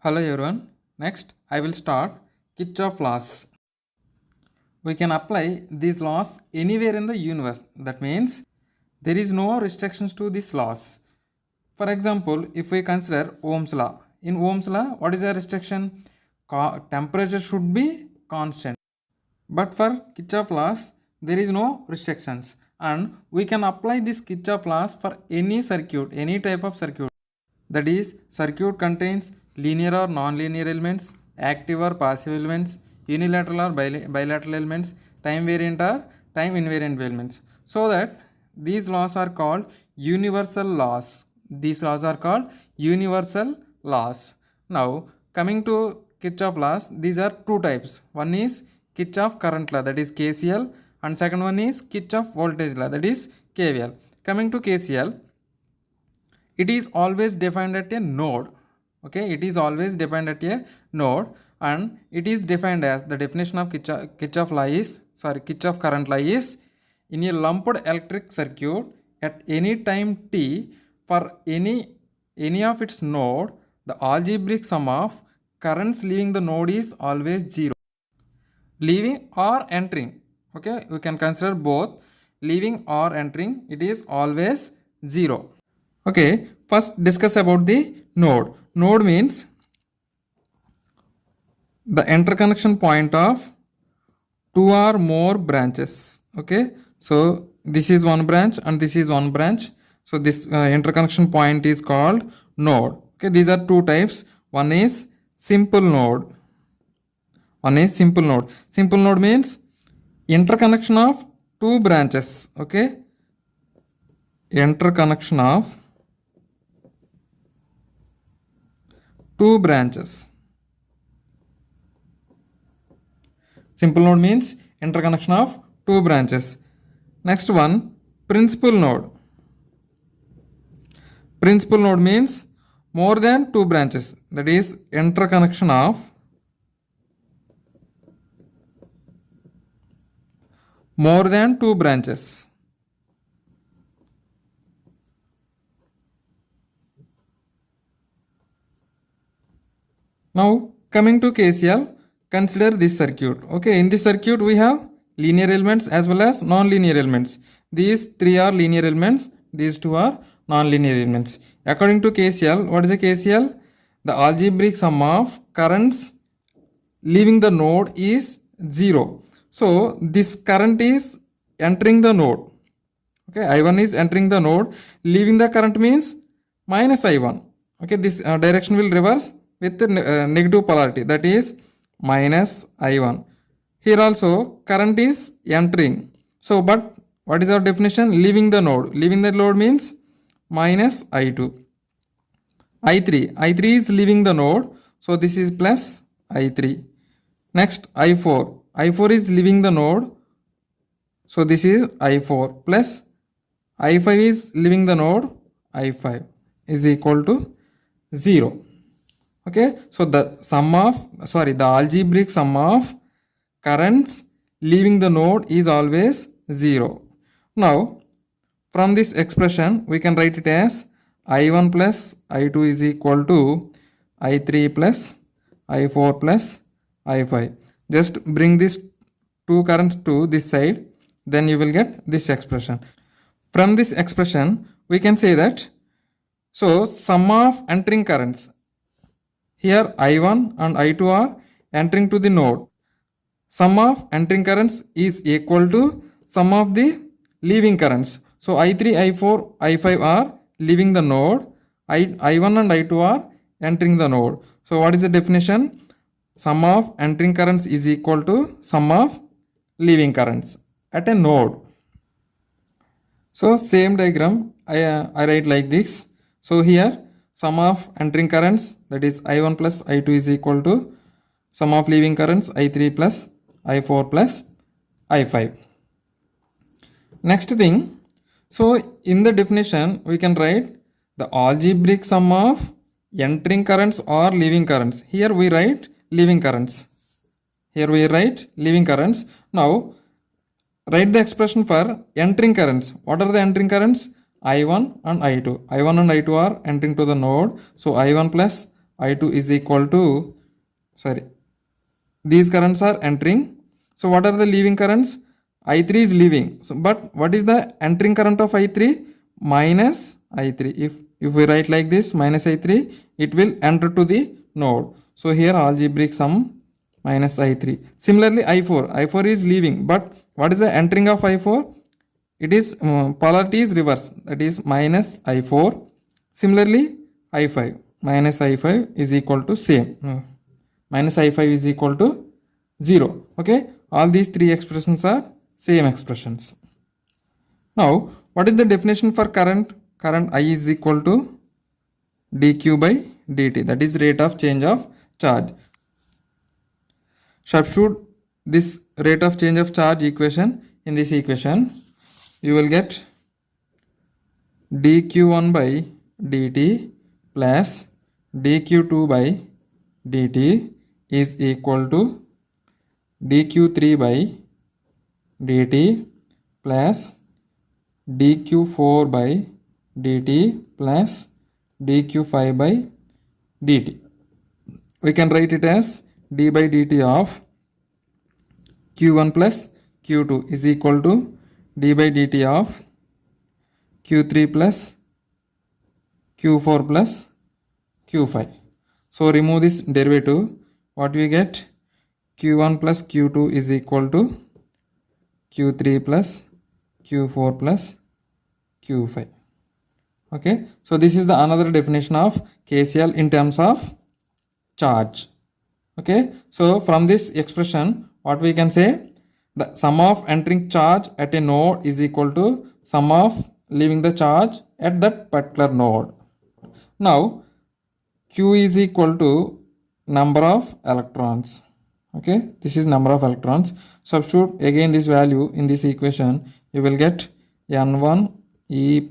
Hello everyone. Next, I will start Kirchhoff laws. We can apply these laws anywhere in the universe. That means there is no restrictions to these laws. For example, if we consider Ohm's law. In Ohm's law, what is the restriction? Temperature should be constant. But for Kirchhoff laws, there is no restrictions. And we can apply this Kirchhoff laws for any circuit, any type of circuit. That is, circuit contains linear or non-linear elements, active or passive elements, unilateral or bilateral elements, time variant or time invariant elements. So that these laws are called universal laws. These laws are called universal laws. Now, coming to Kirchhoff laws, these are two types. One is Kirchhoff current law, that is KCL, and second one is Kirchhoff voltage law, that is KVL. Coming to KCL, it is always defined at a node. Okay, it is always defined at a node, and it is defined as, the definition of Kirchhoff current law is, in a lumped electric circuit at any time t for any of its node, the algebraic sum of currents leaving the node is always 0. Leaving or entering, okay, we can consider both. Leaving or entering, it is always 0. Okay, first discuss about the node. Node means the interconnection point of two or more branches. Okay, so this is one branch and this is one branch. So this interconnection point is called node. Okay, these are two types. One is simple node. One is simple node. Simple node means interconnection of two branches. Okay, interconnection of two branches. Simple node means interconnection of two branches. Next one, principal node. Principal node means more than two branches. That is interconnection of more than two branches. Now coming to KCL, consider this circuit. Okay, in this circuit we have linear elements as well as non-linear elements. These three are linear elements, these two are non-linear elements. According to KCL, what is a KCL? The algebraic sum of currents leaving the node is 0. So this current is entering the node. Okay, I1 is entering the node. Leaving the current means minus I1. Okay, this direction will reverse with the negative polarity, that is minus I1. Here also current is entering. So, but what is our definition? Leaving the node. Leaving the node means minus I2. I3 is leaving the node. So, this is plus I3. Next, I4 is leaving the node. So, this is I4 plus I5 is leaving the node. I5 is equal to 0. Okay, so the algebraic sum of currents leaving the node is always 0. Now, from this expression, we can write it as I1 plus I2 is equal to I3 plus I4 plus I5. Just bring these two currents to this side, then you will get this expression. From this expression, we can say that, so sum of entering currents, here I1 and I2 are entering to the node. Sum of entering currents is equal to sum of the leaving currents. So I3, I4, I5 are leaving the node. I1 and I2 are entering the node. So what is the definition? Sum of entering currents is equal to sum of leaving currents at a node. So same diagram I write like this. So here sum of entering currents, that is I1 plus I2 is equal to sum of leaving currents I3 plus I4 plus I5. Next thing, so in the definition we can write the algebraic sum of entering currents or leaving currents. Here we write leaving currents. Now write the expression for entering currents. What are the entering currents? I1 and I2. I1 and I2 are entering to the node. So I1 plus I2 is equal to, sorry, these currents are entering. So what are the leaving currents? I3 is leaving. So, but what is the entering current of I3? Minus I3. If we write like this, minus I3, it will enter to the node. So here algebraic sum minus I3. Similarly, I4. I4 is leaving. But what is the entering of I4? It is polarity is reverse. That is minus I4. Similarly, I5. Minus I5 is equal to same. Minus I5 is equal to 0. Okay. All these three expressions are same expressions. Now, what is the definition for current? Current I is equal to dq by dt. That is rate of change of charge. Substitute this rate of change of charge equation in this equation. You will get dq1 by dt plus dq2 by dt is equal to dq3 by dt plus dq4 by dt plus dq5 by dt. We can write it as d by dt of q1 plus q2 is equal to d by dt of q3 plus q4 plus q5. So remove this derivative. What we get? q1 plus q2 is equal to q3 plus q4 plus q5. Okay. So this is the another definition of KCL in terms of charge. Okay. So from this expression, what we can say? The sum of entering charge at a node is equal to sum of leaving the charge at that particular node. Now, Q is equal to number of electrons. Okay, this is number of electrons. Substitute again this value in this equation. You will get N1 E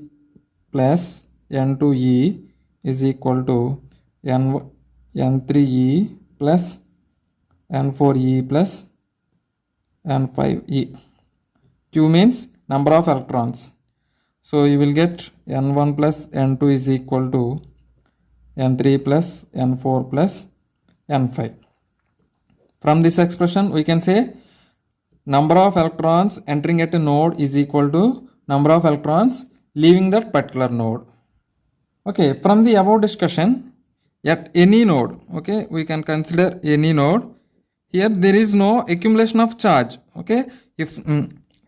plus N2 E is equal to N3 E plus N4 E plus N5 E. Q means number of electrons. So you will get N1 plus N2 is equal to N3 plus N4 plus N5. From this expression, we can say number of electrons entering at a node is equal to number of electrons leaving that particular node. Okay, from the above discussion, at any node, okay, we can consider any node. Here there is no accumulation of charge. Okay, if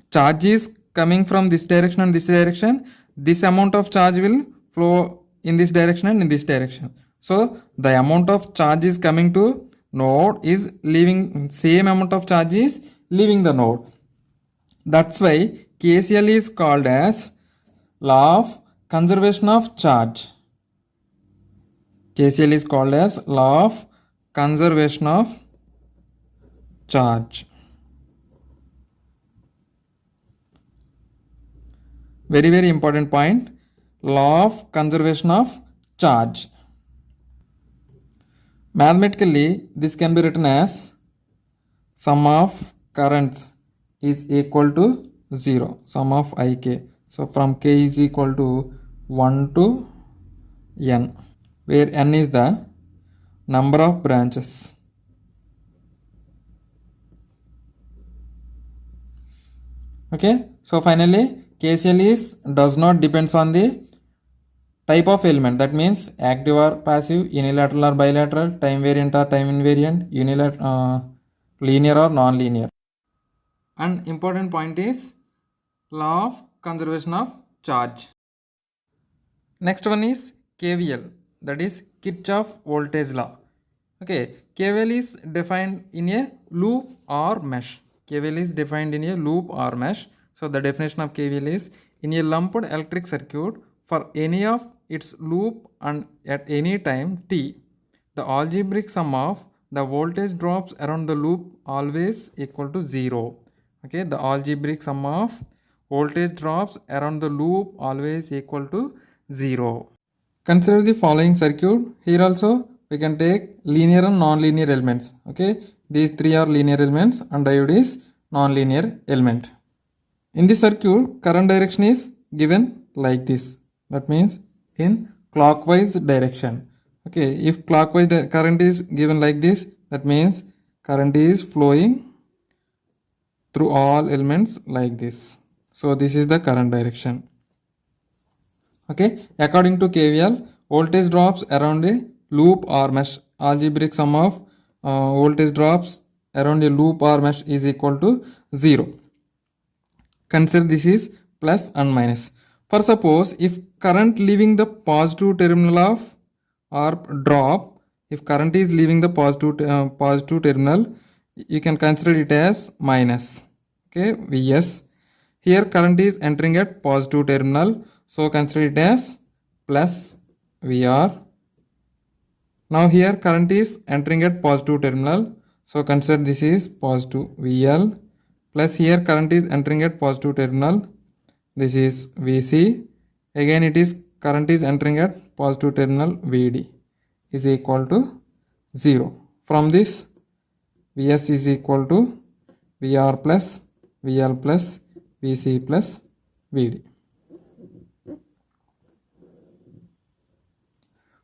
charge is coming from this direction and this direction, this amount of charge will flow in this direction and in this direction. So the amount of charge is coming to node is leaving, same amount of charge is leaving the node. That's why KCL is called as law of conservation of charge. KCL is called as law of conservation of charge. Very, very important point. Law of conservation of charge. Mathematically, this can be written as sum of currents is equal to 0. Sum of Ik. So from K is equal to 1 to N, where N is the number of branches. Okay. So finally, KCL does not depends on the type of element. That means active or passive, unilateral or bilateral, time variant or time invariant, linear or non-linear. And important point is law of conservation of charge. Next one is KVL, that is Kirchhoff voltage law. Okay, KVL is defined in a loop or mesh. KVL is defined in a loop or mesh. So the definition of KVL is in a lumped electric circuit for any of its loop and at any time t, the algebraic sum of the voltage drops around the loop always equal to 0. Okay, the algebraic sum of voltage drops around the loop always equal to 0. Consider the following circuit. Here also we can take linear and non-linear elements. Okay, these three are linear elements and diode is non-linear element. In this circuit, current direction is given like this. That means in clockwise direction. Okay, if clockwise the current is given like this, that means current is flowing through all elements like this. So this is the current direction. Okay, according to KVL, voltage drops around a loop or mesh. Algebraic sum of voltage drops around a loop or mesh is equal to 0. Consider this is plus and minus. For suppose if current leaving the positive terminal of or drop, if current is leaving the positive terminal, you can consider it as minus. Okay, Vs. Here current is entering at positive terminal, so consider it as plus Vr. Now here current is entering at positive terminal, so consider this is positive VL, plus here current is entering at positive terminal, this is Vc. Again it is current is entering at positive terminal, Vd is equal to 0. From this Vs is equal to Vr plus VL plus Vc plus Vd.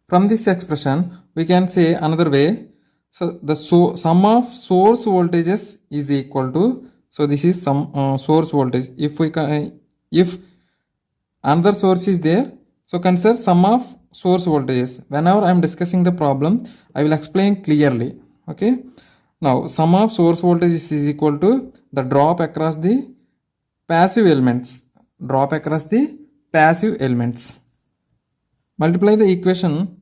From this expression, we can say another way. So the sum of source voltages is equal to. So this is some source voltage. If another source is there, so consider sum of source voltages. Whenever I am discussing the problem, I will explain clearly. Okay. Now sum of source voltages is equal to the drop across the passive elements. Drop across the passive elements. Multiply the equation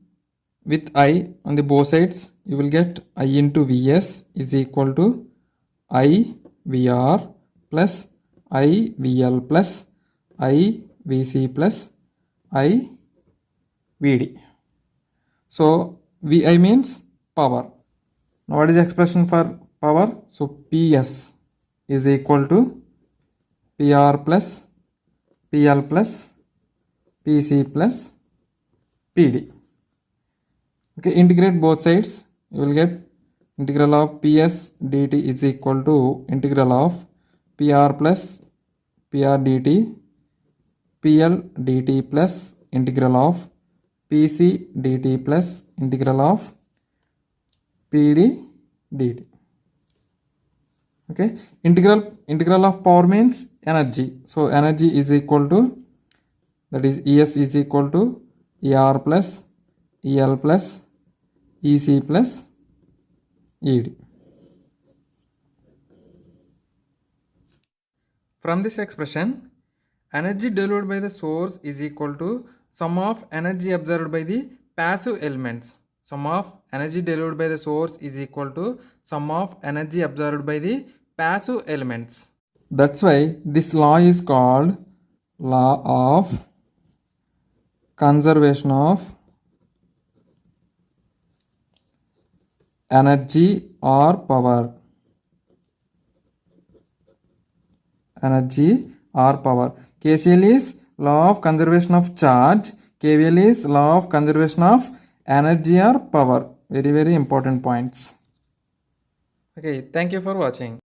with I on the both sides, you will get I into Vs is equal to I Vr plus I Vl plus I Vc plus I Vd. So Vi means power. Now what is the expression for power? So Ps is equal to Pr plus Pl plus Pc plus Pd. Okay, integrate both sides, you will get integral of Ps dt is equal to integral of Pr plus Pr dt, Pl dt plus integral of Pc dt plus integral of Pd dt. Okay, integral of power means energy. So energy is equal to, that is Es is equal to Er plus El plus Ec plus Ed. From this expression, energy delivered by the source is equal to sum of energy absorbed by the passive elements. Sum of energy delivered by the source is equal to sum of energy absorbed by the passive elements. That's why this law is called law of conservation of energy or power. Energy or power. KCL is law of conservation of charge. KVL is law of conservation of energy or power. Very important points. Okay, thank you for watching.